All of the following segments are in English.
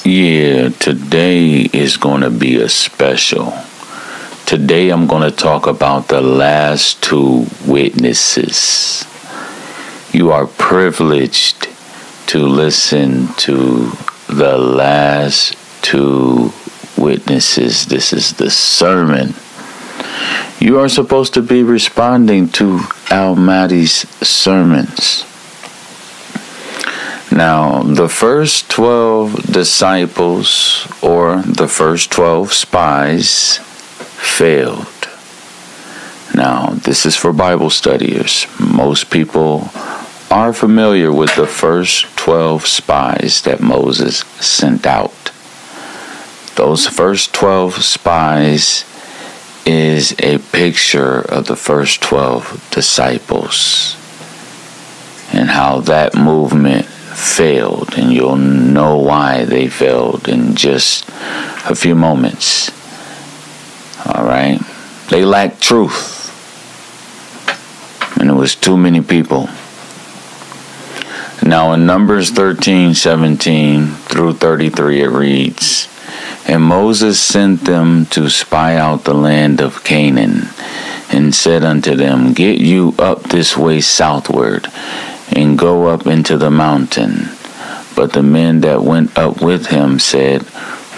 Yeah, today is going to be a special. Today I'm going to talk about the last two witnesses. You are privileged to listen to the last two witnesses. This is the sermon. You are supposed to be responding to Mahdi's sermons. Now, the first 12 disciples, or the first 12 spies, failed. Now, this is for Bible studiers. Most people are familiar with the first 12 spies that Moses sent out. Those first 12 spies is a picture of the first 12 disciples and how that movement failed, and you'll know why they failed in just a few moments. Alright? They lacked truth, and it was too many people. Now in Numbers 13:17 through 33 it reads, "And Moses sent them to spy out the land of Canaan, and said unto them, Get you up this way southward, and go up into the mountain. But the men that went up with him said,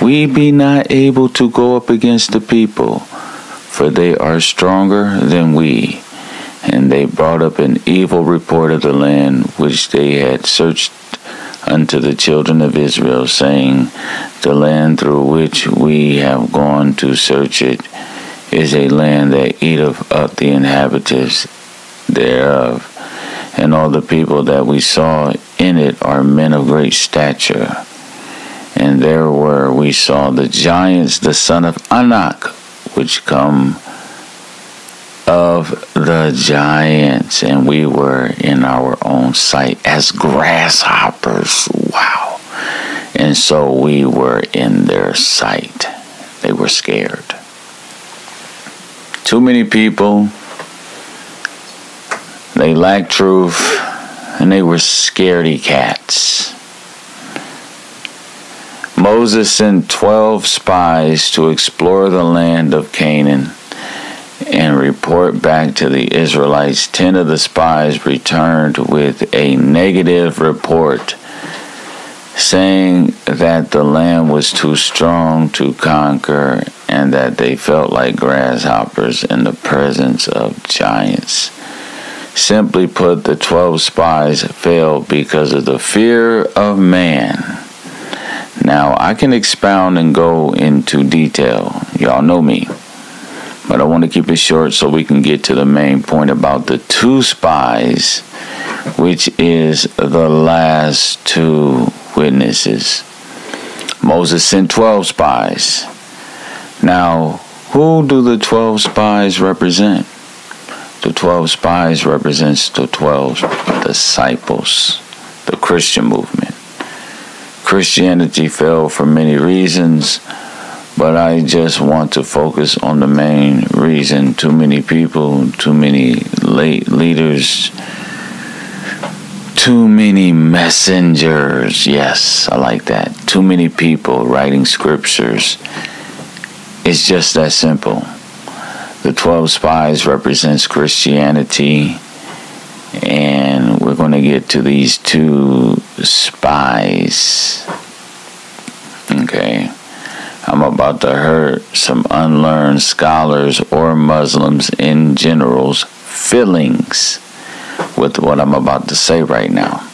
We be not able to go up against the people, for they are stronger than we. And they brought up an evil report of the land which they had searched unto the children of Israel, saying, The land through which we have gone to search it is a land that eateth up the inhabitants thereof. And all the people that we saw in it are men of great stature. And there were we saw the giants, the son of Anak, which come of the giants, and we were in our own sight as grasshoppers." Wow. And so we were in their sight. They were scared. Too many people. They lacked truth, and they were scaredy cats. Moses sent 12 spies to explore the land of Canaan and report back to the Israelites. 10 of the spies returned with a negative report, saying that the land was too strong to conquer and that they felt like grasshoppers in the presence of giants. Simply put, the 12 spies failed because of the fear of man. Now, I can expound and go into detail. Y'all know me. But I want to keep it short so we can get to the main point about the two spies, which is the last two witnesses. Moses sent 12 spies. Now, who do the 12 spies represent? The 12 spies represents the 12 disciples, the Christian movement. Christianity fell for many reasons, but I just want to focus on the main reason. Too many people, too many late leaders, too many messengers. Yes, I like that. Too many people writing scriptures. It's just that simple. The 12 spies represents Christianity, and we're going to get to these two spies. Okay. I'm about to hurt some unlearned scholars or Muslims in general's feelings with what I'm about to say right now.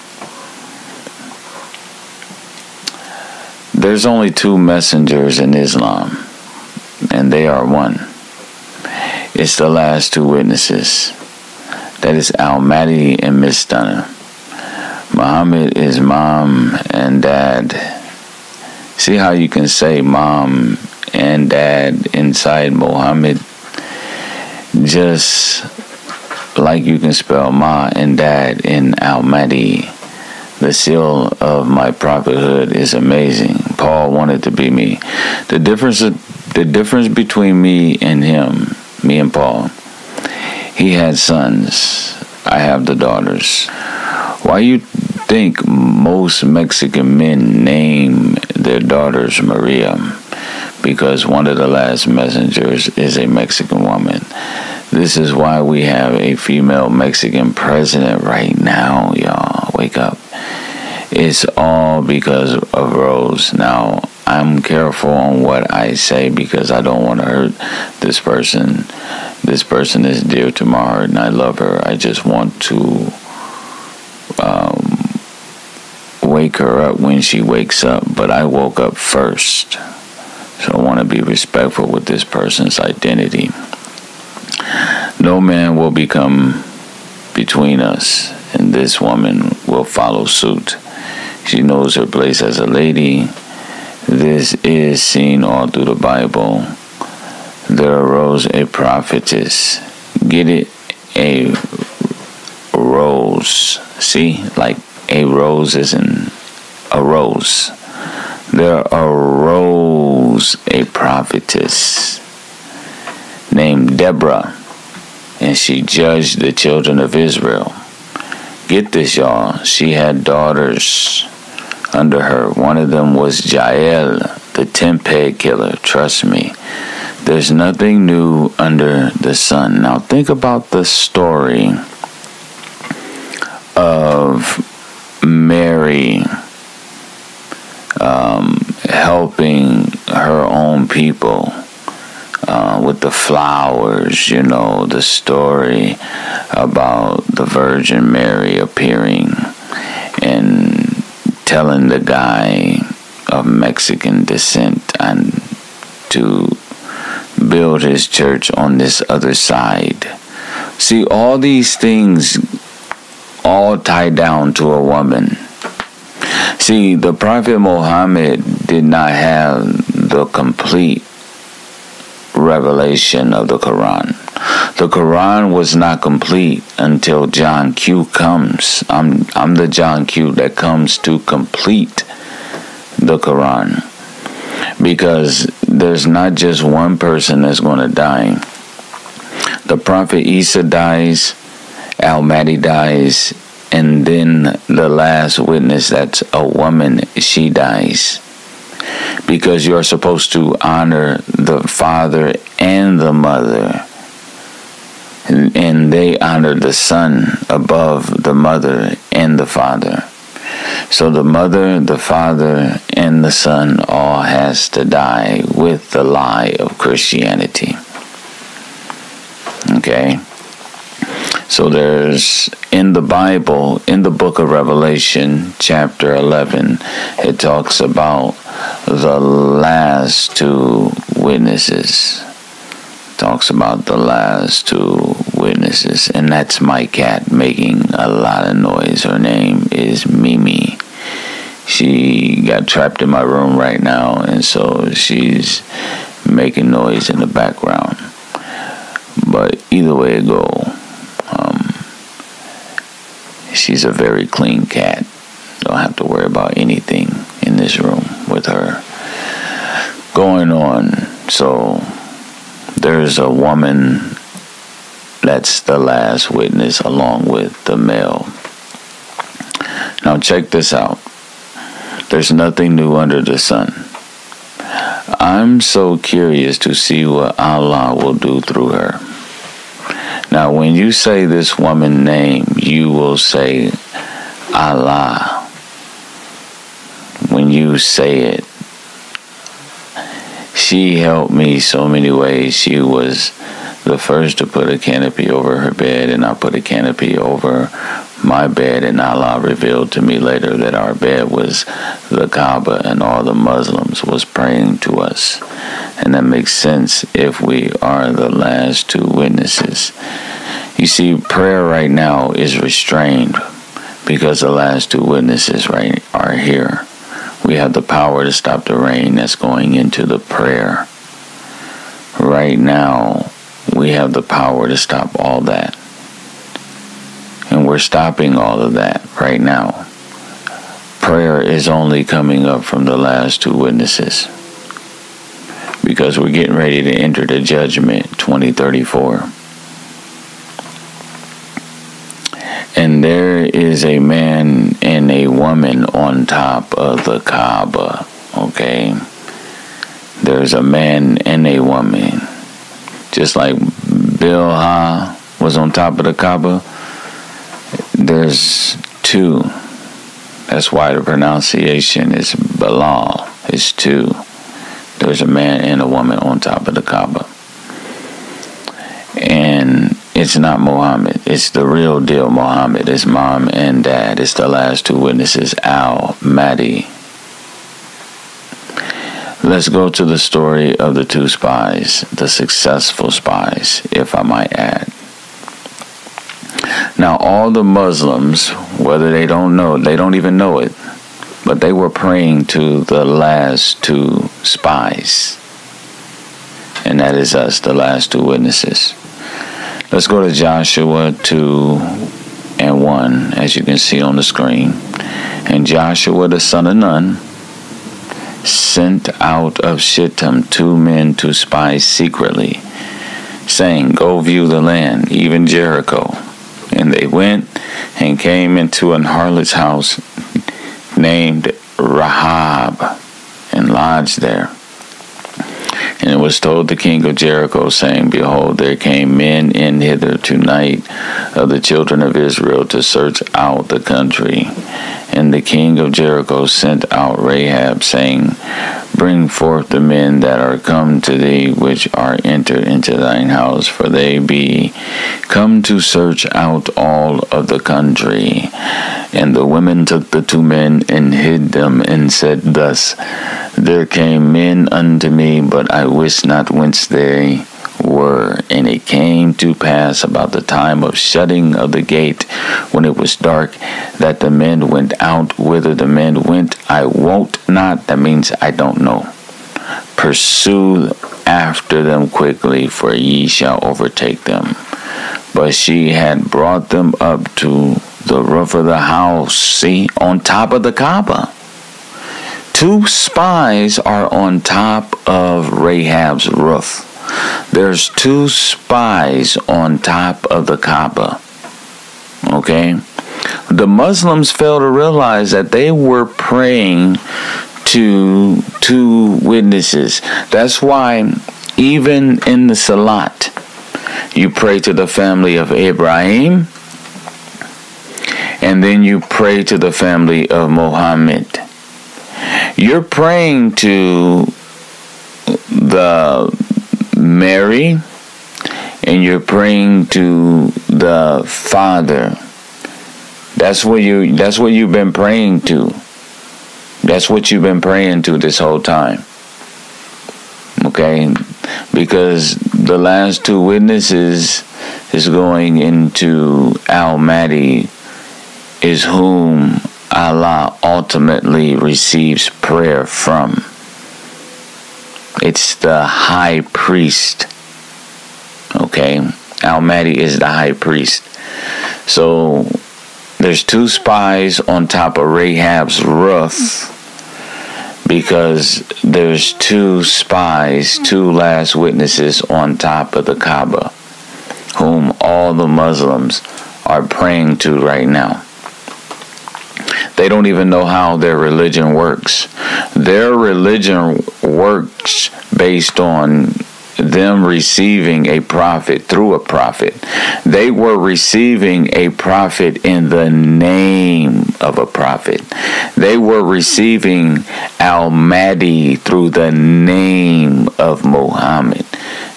There's only two messengers in Islam, and they are one. It's the last two witnesses. That is Mahdi and Miss Stunner. Muhammad is mom and dad. See how you can say mom and dad inside Muhammad? Just like you can spell ma and dad in Mahdi. The seal of my prophethood is amazing. Paul wanted to be me. The difference between me and him, me and Paul, he had sons. I have the daughters. Why you think most Mexican men name their daughters Maria, because one of the last messengers is a Mexican woman. This is why we have a female Mexican president right now, y'all. Wake up. It's all because of Rose. Now, I'm careful on what I say because I don't want to hurt this person. This person is dear to my heart and I love her. I just want to wake her up when she wakes up. But I woke up first. So I want to be respectful with this person's identity. No man will become between us, and this woman will follow suit. She knows her place as a lady. This is seen all through the Bible. There arose a prophetess. Get it? A rose. See? Like a rose isn't a rose. There arose a prophetess named Deborah, and she judged the children of Israel. Get this, y'all. She had daughters under her. One of them was Jael, the tent-peg killer. Trust me. There's nothing new under the sun. Now think about the story of Mary helping her own people with the flowers, the story about the Virgin Mary appearing and telling the guy of Mexican descent and to build his church on this other side. See, all these things all tie down to a woman. See, the Prophet Muhammad did not have the complete revelation of the Quran. The Quran was not complete until John Q comes. I'm the John Q that comes to complete the Quran. Because there's not just one person that's going to die. The Prophet Isa dies, Al-Mahdi dies, and then the last witness, that's a woman, she dies. Because you're supposed to honor the father and the mother. And they honor the son above the mother and the father. So the mother, the father, and the son all has to die with the lie of Christianity. Okay? So there's, in the Bible, in the book of Revelation, chapter 11, it talks about the last two witnesses. Talks about the last two witnesses. And that's my cat making a lot of noise. Her name is Mimi. She got trapped in my room right now, and so she's making noise in the background. But either way it go, she's a very clean cat. Don't have to worry about anything in this room with her going on. So there's a woman that's the last witness along with the male. Now check this out. There's nothing new under the sun. I'm so curious to see what Allah will do through her. Now, when you say this woman's name, you will say Allah. When you say it, she helped me so many ways. She was the first to put a canopy over her bed, and I put a canopy over my bed, and Allah revealed to me later that our bed was the Kaaba and all the Muslims was praying to us. And that makes sense if we are the last two witnesses. You see, prayer right now is restrained because the last two witnesses are here. We have the power to stop the rain that's going into the prayer. Right now, we have the power to stop all that. And we're stopping all of that right now. Prayer is only coming up from the last two witnesses. Because we're getting ready to enter the judgment 2034. And there is a man and a woman on top of the Kaaba. Okay? There's a man and a woman. Just like Bilhah was on top of the Kaaba, there's two. That's why the pronunciation is Bilal. It's two. There's a man and a woman on top of the Kaaba. And it's not Muhammad. It's the real deal Muhammad. It's mom and dad. It's the last two witnesses, Mahdi. Let's go to the story of the two spies, the successful spies, if I might add. Now, all the Muslims, whether they don't even know it, but they were praying to the last two spies. And that is us, the last two witnesses. Let's go to Joshua 2:1, as you can see on the screen. And Joshua the son of Nun sent out of Shittim 2 men to spy secretly, saying, Go view the land, even Jericho. And they went and came into an harlot's house named Rahab, and lodged there. And it was told the king of Jericho, saying, Behold, there came men in hither tonight of the children of Israel to search out the country. And the king of Jericho sent out Rahab, saying, Bring forth the men that are come to thee, which are entered into thine house, for they be come to search out all of the country. And the women took the 2 men and hid them, and said thus, There came men unto me, but I wist not whence they were. And it came to pass about the time of shutting of the gate, when it was dark, that the men went out. Whither the men went, I wot not. That means I don't know. Pursue after them quickly, for ye shall overtake them. But she had brought them up to the roof of the house. See, on top of the Kaaba. 2 spies are on top of Rahab's roof. There's 2 spies on top of the Kaaba. Okay? The Muslims fail to realize that they were praying to 2 witnesses. That's why even in the Salat, you pray to the family of Ibrahim, and then you pray to the family of Muhammad. You're praying to the Mary, and you're praying to the Father. That's what you've been praying to. That's what you've been praying to this whole time. Okay? Because the last 2 witnesses is going into Mahdi, is whom Allah ultimately receives prayer from. It's the high priest. Okay? Mahdi is the high priest. So there's 2 spies on top of Rahab's roof, because there's 2 spies, 2 last witnesses on top of the Kaaba, whom all the Muslims are praying to right now. They don't even know how their religion works. Their religion works based on them receiving a prophet through a prophet. They were receiving a prophet in the name of a prophet. They were receiving Mahdi through the name of Muhammad.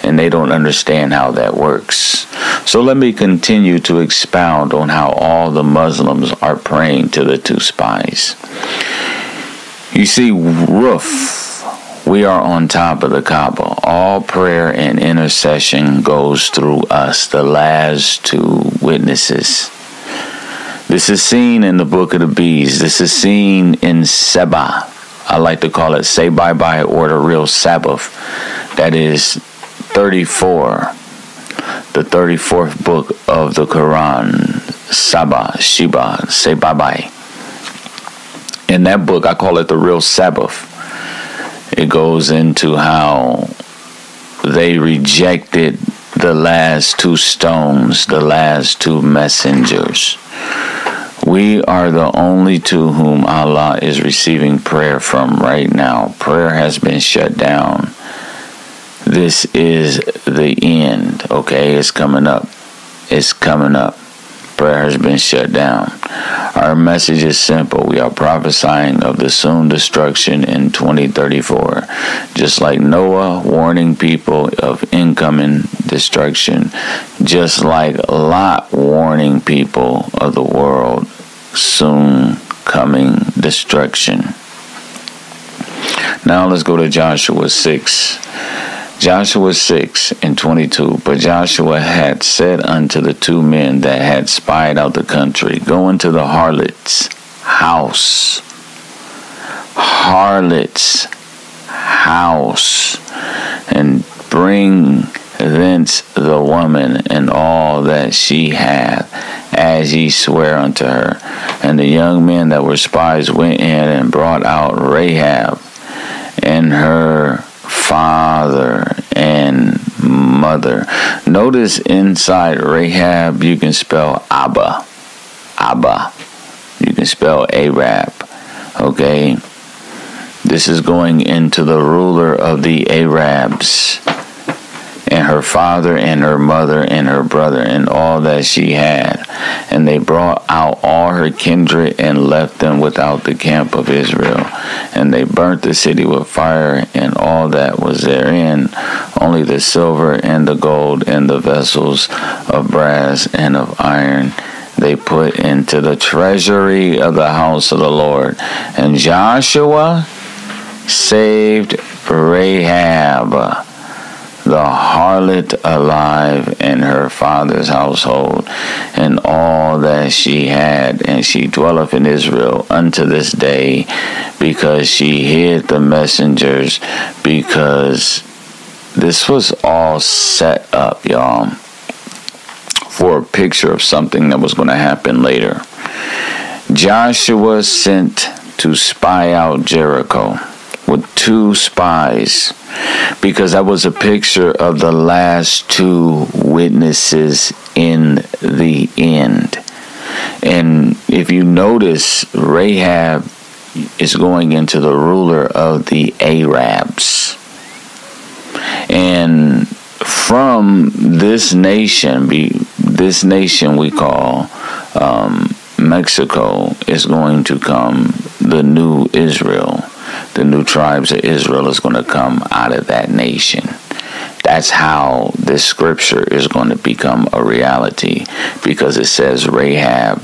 And they don't understand how that works. So let me continue to expound on how all the Muslims are praying to the 2 spies. You see, roof. We are on top of the Kaaba. All prayer and intercession goes through us, the last 2 witnesses. This is seen in the Book of the Bees. This is seen in Seba. I like to call it Say Bye Bye, or the real Sabbath. That is 34. The 34th book of the Quran. Sheba, Say Bye Bye. In that book, I call it the real Sabbath. It goes into how they rejected the last 2 stones, the last 2 messengers. We are the only two whom Allah is receiving prayer from right now. Prayer has been shut down. This is the end, okay? It's coming up. It's coming up. Prayer has been shut down. Our message is simple. We are prophesying of the soon destruction in 2034. Just like Noah warning people of incoming destruction. Just like Lot warning people of the world soon coming destruction. Now let's go to Joshua 6. Joshua 6 and 22. But Joshua had said unto the two men that had spied out the country, go into the harlot's house. Harlot's house. And bring thence the woman and all that she hath, as ye swear unto her. And the young men that were spies went in and brought out Rahab and her father and mother. Notice inside Rahab you can spell Abba. Abba. You can spell Arab. Okay? This is going into the ruler of the Arabs, and her father and her mother and her brother and all that she had. And they brought out all her kindred and left them without the camp of Israel. And they burnt the city with fire and all that was therein, only the silver and the gold and the vessels of brass and of iron they put into the treasury of the house of the Lord. And Joshua saved Rahab, the harlot, alive, and her father's household, and all that she had, and she dwelleth in Israel unto this day, because she hid the messengers, because this was all set up, y'all, for a picture of something that was going to happen later. Joshua sent to spy out Jericho with 2 spies, because that was a picture of the last 2 witnesses in the end. And if you notice, Rahab is going into the ruler of the Arabs. And from this nation we call Mexico, is going to come the new Israel. The new tribes of Israel is going to come out of that nation. That's how this scripture is going to become a reality, because it says Rahab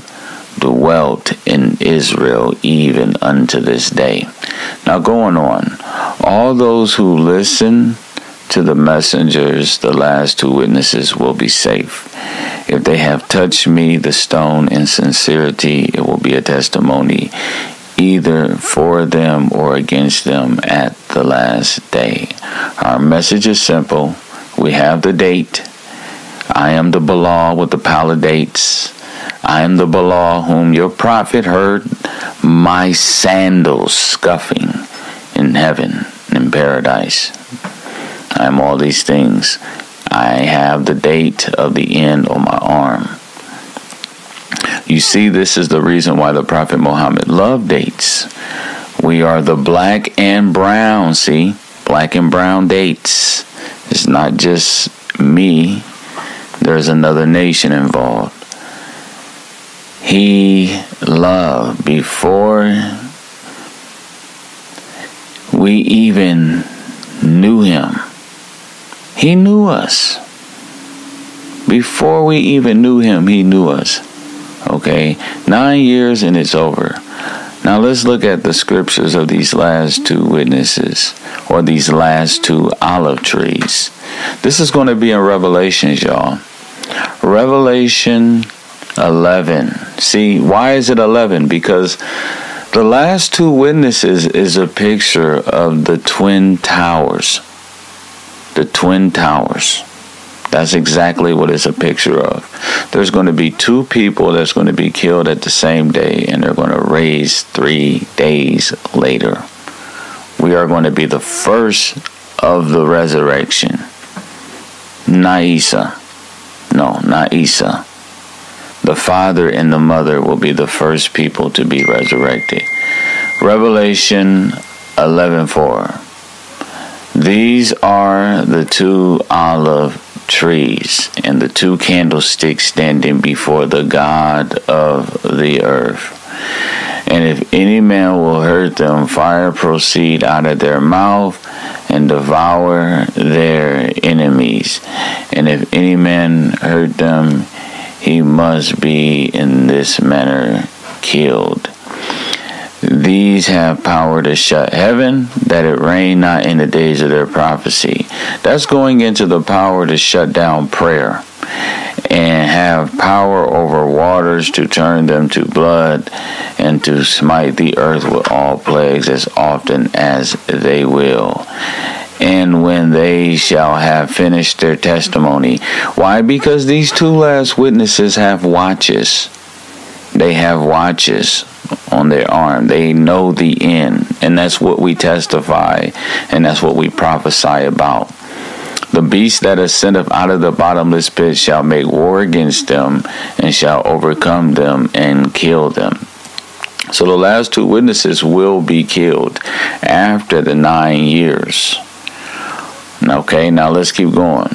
dwelt in Israel even unto this day. Now going on, all those who listen to the messengers, the last 2 witnesses, will be safe. If they have touched me, the stone, in sincerity, it will be a testimony either for them or against them at the last day. Our message is simple. We have the date. I am the Bilal with the palidates. I am the Bilal whom your prophet heard my sandals scuffing in heaven, in paradise. I am all these things. I have the date of the end on my arm. You see, this is the reason why the Prophet Muhammad loved dates. We are the black and brown, see? Black and brown dates. It's not just me. There's another nation involved. He loved, before we even knew him. He knew us. Before we even knew him, he knew us. Okay, 9 years and it's over. Now let's look at the scriptures of these last 2 witnesses, or these last 2 olive trees. This is going to be in Revelations, y'all. Revelation 11. See, why is it 11? Because the last 2 witnesses is a picture of the twin towers. The twin towers. That's exactly what it's a picture of. There's going to be 2 people that's going to be killed at the same day, and they're going to raise 3 days later. We are going to be the first of the resurrection. Not Isa. No, not Isa. The father and the mother will be the first people to be resurrected. Revelation 11:4. These are the two olive trees and the two candlesticks standing before the God of the earth. And if any man will hurt them, fire proceed out of their mouth and devour their enemies. And if any man hurt them, he must be in this manner killed. These have power to shut heaven, that it rain not in the days of their prophecy. That's going into the power to shut down prayer, and have power over waters to turn them to blood, and to smite the earth with all plagues as often as they will. And when they shall have finished their testimony. Why? Because these two last witnesses have watches. They have watches on their arm. They know the end. And that's what we testify. And that's what we prophesy about. The beast that ascendeth out of the bottomless pit shall make war against them, and shall overcome them and kill them. So the last two witnesses will be killed after the 9 years. Okay, now let's keep going.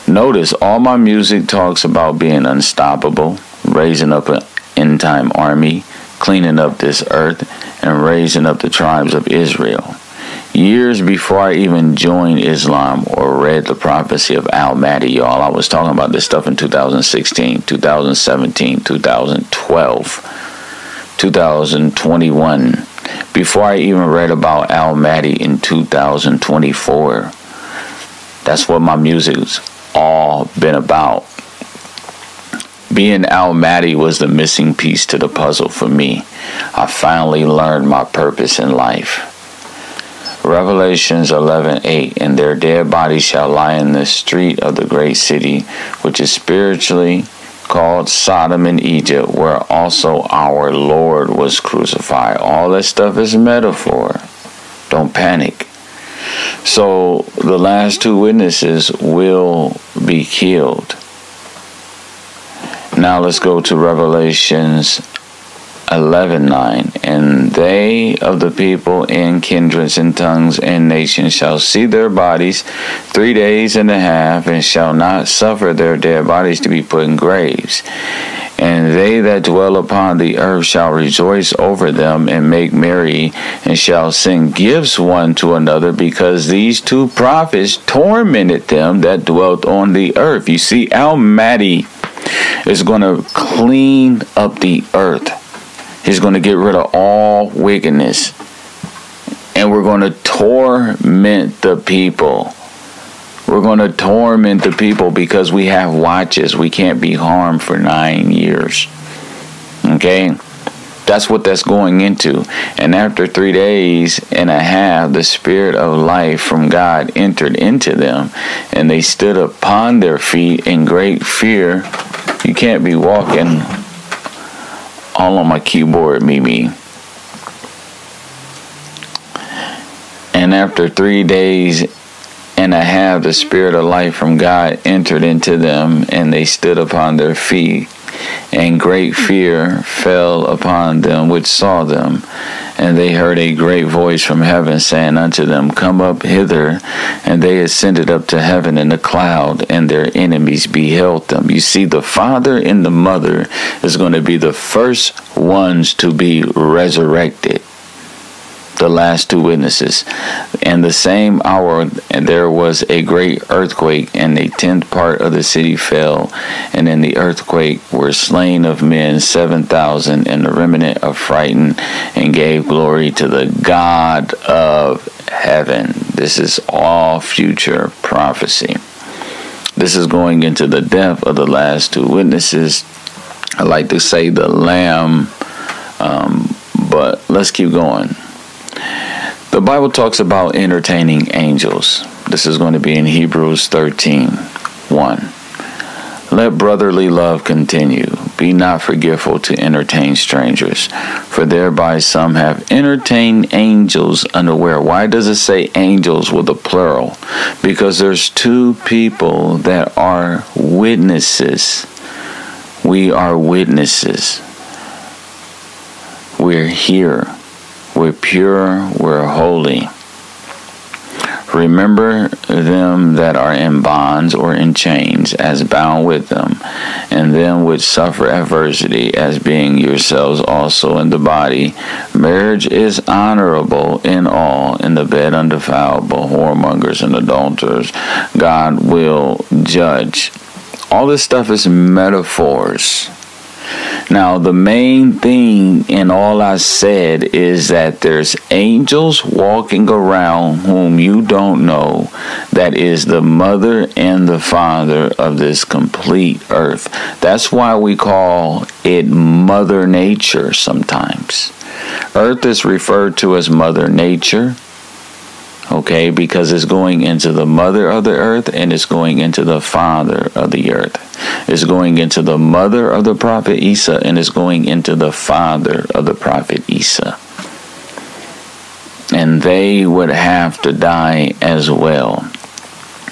Notice all my music talks about being unstoppable, raising up an end-time army, cleaning up this earth, and raising up the tribes of Israel. Years before I even joined Islam or read the prophecy of Al-Mahdi, y'all, I was talking about this stuff in 2016, 2017, 2012, 2021. Before I even read about Al-Mahdi in 2024. That's what my music's all been about. Being Al-Mahdi was the missing piece to the puzzle for me. I finally learned my purpose in life. Revelations 11:8, and their dead bodies shall lie in the street of the great city, which is spiritually called Sodom and Egypt, where also our Lord was crucified. All that stuff is metaphor. Don't panic. So the last two witnesses will be killed. Now let's go to Revelations 11:9. And they of the people and kindreds and tongues and nations shall see their bodies 3 days and a half, and shall not suffer their dead bodies to be put in graves. And they that dwell upon the earth shall rejoice over them and make merry, and shall send gifts one to another, because these two prophets tormented them that dwelt on the earth. You see, Al-Mahdi is going to clean up the earth. He's going to get rid of all wickedness. And we're going to torment the people. We're going to torment the people because we have watches. We can't be harmed for 9 years. Okay? That's what that's going into. And after 3 days and a half, the spirit of life from God entered into them, and they stood upon their feet in great fear. You can't be walking all on my keyboard, Mimi. And after 3 days and a half, the spirit of life from God entered into them, and they stood upon their feet, and great fear fell upon them which saw them. And they heard a great voice from heaven saying unto them, Come up hither. And they ascended up to heaven in a cloud, and their enemies beheld them. You see, the father and the mother is going to be the first ones to be resurrected. The last two witnesses. And the same hour, and there was a great earthquake, and a 10th part of the city fell. And in the earthquake were slain of men 7,000, and the remnant of frightened, and gave glory to the God of heaven. This is all future prophecy. This is going into the death of the last two witnesses. I like to say the Lamb, but let's keep going. The Bible talks about entertaining angels. This is going to be in Hebrews 13:1. Let brotherly love continue. Be not forgetful to entertain strangers, for thereby some have entertained angels unaware. Why does it say angels with a plural? Because there's two people that are witnesses. We are witnesses. We're here. We're pure. We're holy. Remember them that are in bonds or in chains as bound with them, and them which suffer adversity as being yourselves also in the body. Marriage is honorable in all, in the bed undefiled, but whoremongers and adulterers God will judge. All this stuff is metaphors. Now, the main thing in all I said is that there's angels walking around whom you don't know, that is the mother and the father of this complete earth. That's why we call it Mother Nature sometimes. Earth is referred to as Mother Nature. Okay, because it's going into the mother of the earth and it's going into the father of the earth. It's going into the mother of the prophet Isa and it's going into the father of the prophet Isa. And they would have to die as well.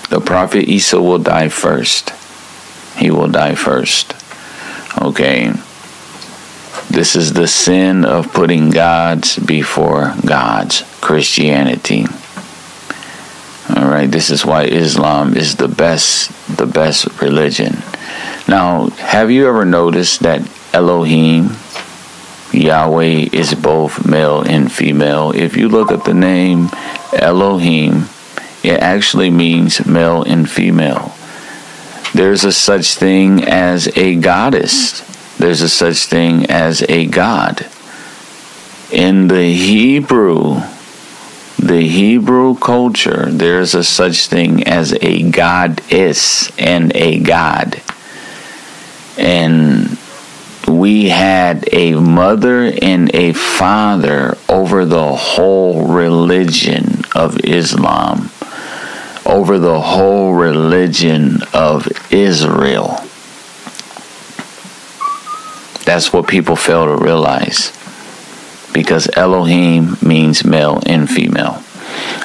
The prophet Isa will die first. He will die first. Okay. This is the sin of putting gods before gods. Christianity. All right, this is why Islam is the best religion. Now, have you ever noticed that Elohim, Yahweh, is both male and female? If you look at the name Elohim, it actually means male and female. There's a such thing as a goddess. There's a such thing as a god. In the Hebrew culture, there's a such thing as a goddess and a god. And we had a mother and a father over the whole religion of Islam, over the whole religion of Israel. That's what people fail to realize. Because Elohim means male and female.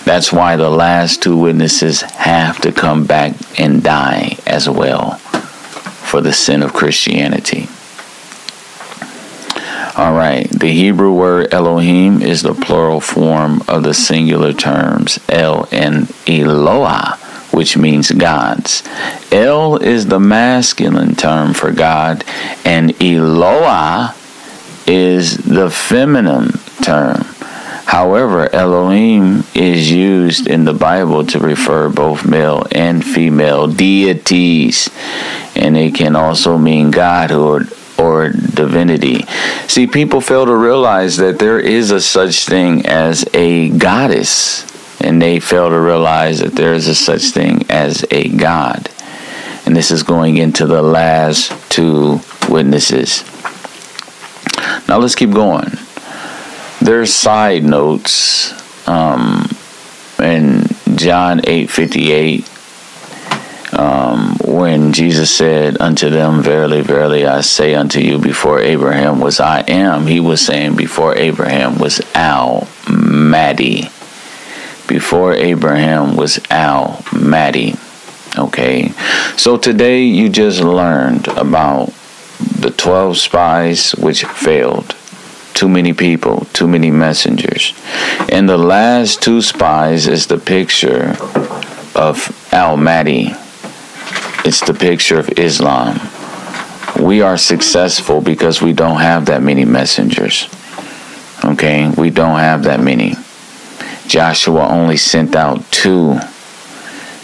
That's why the last two witnesses have to come back and die as well for the sin of Christianity. Alright, the Hebrew word Elohim is the plural form of the singular terms El and Eloah, which means gods. El is the masculine term for God, and Eloah is the feminine term. However, Elohim is used in the Bible to refer both male and female deities, and it can also mean godhood or divinity. See, people fail to realize that there is a such thing as a goddess, and they fail to realize that there is a such thing as a god. And this is going into the last two witnesses. Now let's keep going. There's side notes in John 8:58 when Jesus said unto them, Verily, verily, I say unto you, before Abraham was I am. He was saying before Abraham was Mahdi. Before Abraham was Mahdi. Okay, so today you just learned about the 12 spies which failed. Too many people, too many messengers. And the last two spies is the picture of Mahdi. It's the picture of Islam. We are successful because we don't have that many messengers. Okay, we don't have that many. Joshua only sent out 2.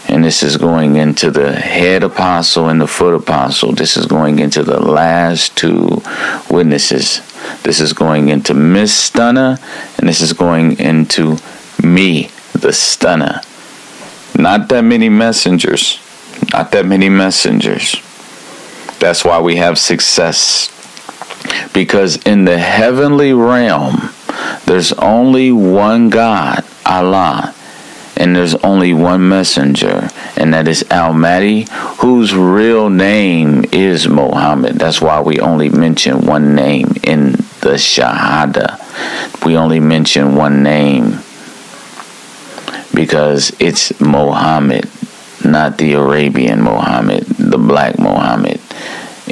And this is going into the head apostle and the foot apostle. This is going into the last 2 witnesses. This is going into Miss Stunner, and this is going into me, the Stunner. Not that many messengers. Not that many messengers. That's why we have success. Because in the heavenly realm, there's only one God, Allah. And there's only one messenger, and that is Mahdi, whose real name is Muhammad. That's why we only mention one name in the Shahada. We only mention one name because it's Muhammad, not the Arabian Muhammad, the black Muhammad.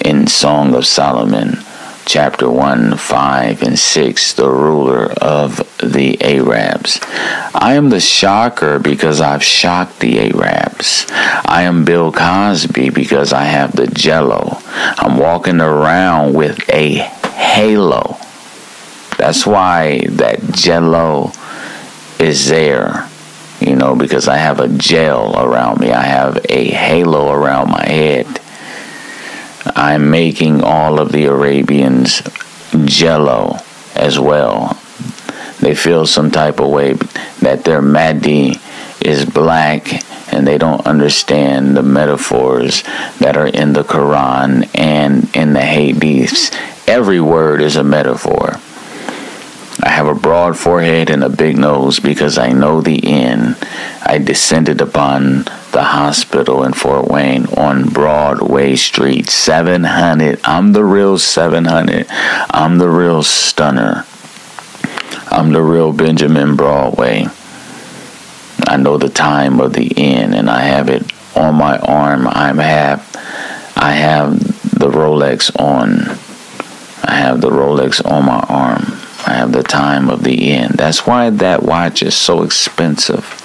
in Song of Solomon, chapter 1, 5, and 6, the ruler of the Arabs. I am the shocker because I've shocked the Arabs. I am Bill Cosby because I have the jello. I'm walking around with a halo. That's why that jello is there, because I have a gel around me. I have a halo around my head. I'm making all of the Arabians jello as well. They feel some type of way that their Mahdi is black, and they don't understand the metaphors that are in the Quran and in the Hadiths. Every word is a metaphor. I have a broad forehead and a big nose because I know the end. I descended upon the hospital in Fort Wayne on Broadway Street, 700. I'm the real 700. I'm the real stunner. I'm the real Benjamin Broadway. I know the time of the end, and I have it on my arm. I have the Rolex on. I have the Rolex on my arm. I have the time of the end. That's why that watch is so expensive.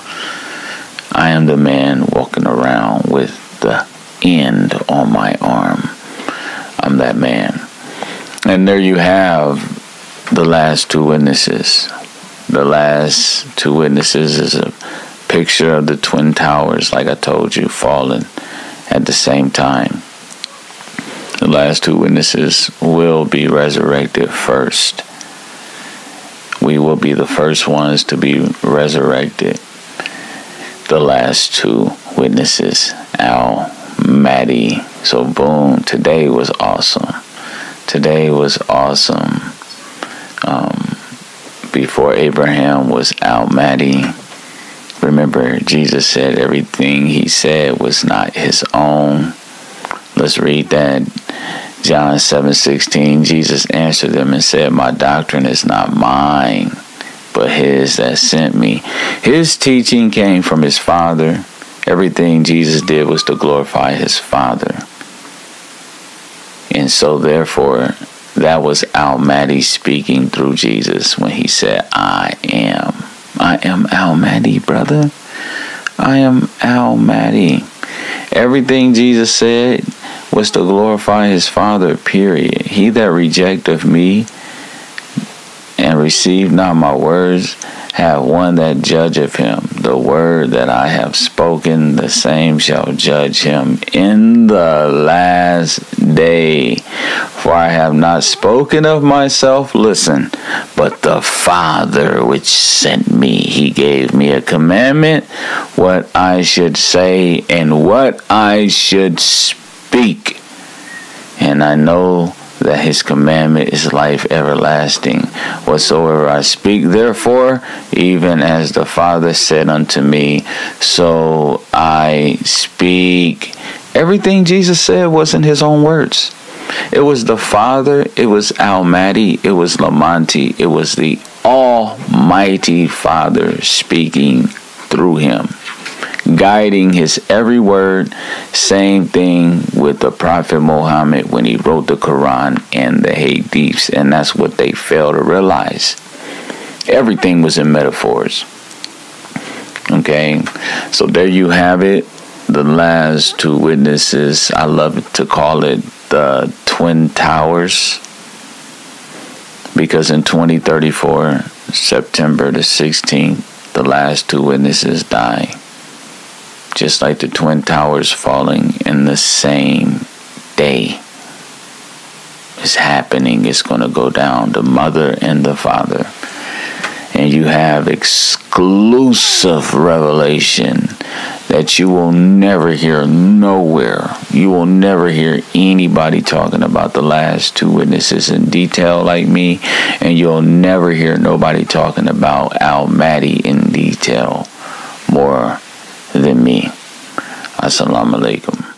I am the man walking around with the end on my arm. I'm that man. And there you have the last two witnesses. The last two witnesses is a picture of the Twin Towers, like I told you, falling at the same time. The last two witnesses will be resurrected first. We will be the first ones to be resurrected. The last two witnesses, Mahdi. So boom, today was awesome. Today was awesome. Before Abraham was Mahdi. Remember, Jesus said everything he said was not his own. Let's read that. John 7:16, Jesus answered them and said, my doctrine is not mine, but his that sent me. His teaching came from his Father. Everything Jesus did was to glorify his Father. And so therefore, that was Mahdi speaking through Jesus when he said, I am Mahdi, brother. I am Mahdi. Everything Jesus said was to glorify his Father, period. He that rejecteth me and receive not my words, have one that judgeth him. The word that I have spoken, the same shall judge him in the last day. For I have not spoken of myself, listen, but the Father which sent me, he gave me a commandment, what I should say and what I should speak. And I know that his commandment is life everlasting. Whatsoever I speak, therefore, even as the Father said unto me, so I speak. Everything Jesus said wasn't his own words. It was the Father, it was Mahdi, it was Lamonti, it was the Almighty Father speaking through him, guiding his every word. Same thing with the Prophet Muhammad when he wrote the Quran and the Hadiths, and that's what they fail to realize. Everything was in metaphors. Okay, so there you have it. The last two witnesses. I love to call it the Twin Towers, because in 2034, September the 16th, the last two witnesses die. Just like the Twin Towers falling in the same day. It's happening. It's going to go down. The mother and the father. And you have exclusive revelation that you will never hear nowhere. You will never hear anybody talking about the last two witnesses in detail like me. And you'll never hear nobody talking about Mahdi in detail more than me. Assalamu alaikum.